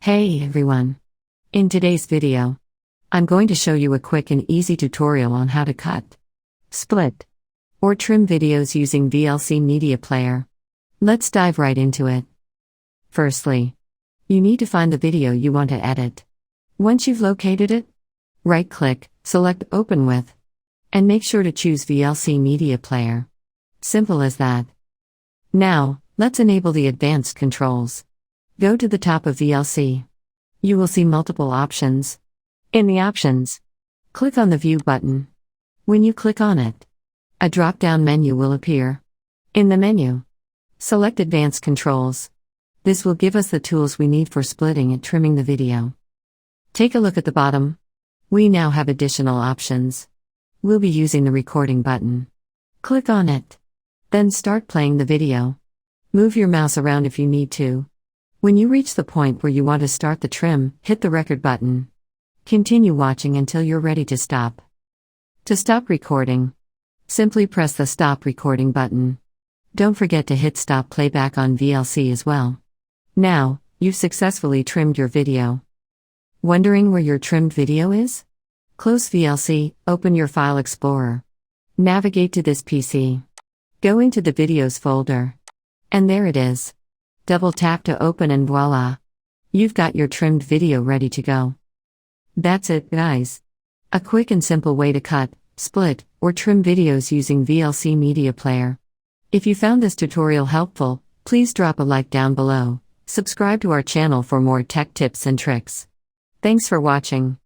Hey everyone! In today's video, I'm going to show you a quick and easy tutorial on how to cut, split, or trim videos using VLC Media Player. Let's dive right into it. Firstly, you need to find the video you want to edit. Once you've located it, right-click, select Open With, and make sure to choose VLC Media Player. Simple as that. Now, let's enable the advanced controls. Go to the top of VLC. You will see multiple options. In the options, click on the View button. When you click on it, a drop-down menu will appear. In the menu, select Advanced Controls. This will give us the tools we need for splitting and trimming the video. Take a look at the bottom. We now have additional options. We'll be using the Recording button. Click on it. Then start playing the video. Move your mouse around if you need to. When you reach the point where you want to start the trim, hit the Record button. Continue watching until you're ready to stop. To stop recording, simply press the Stop Recording button. Don't forget to hit Stop Playback on VLC as well. Now, you've successfully trimmed your video. Wondering where your trimmed video is? Close VLC, open your File Explorer. Navigate to this PC. Go into the Videos folder. And there it is. Double tap to open and voila! You've got your trimmed video ready to go. That's it, guys. A quick and simple way to cut, split, or trim videos using VLC Media Player. If you found this tutorial helpful, please drop a like down below. Subscribe to our channel for more tech tips and tricks. Thanks for watching.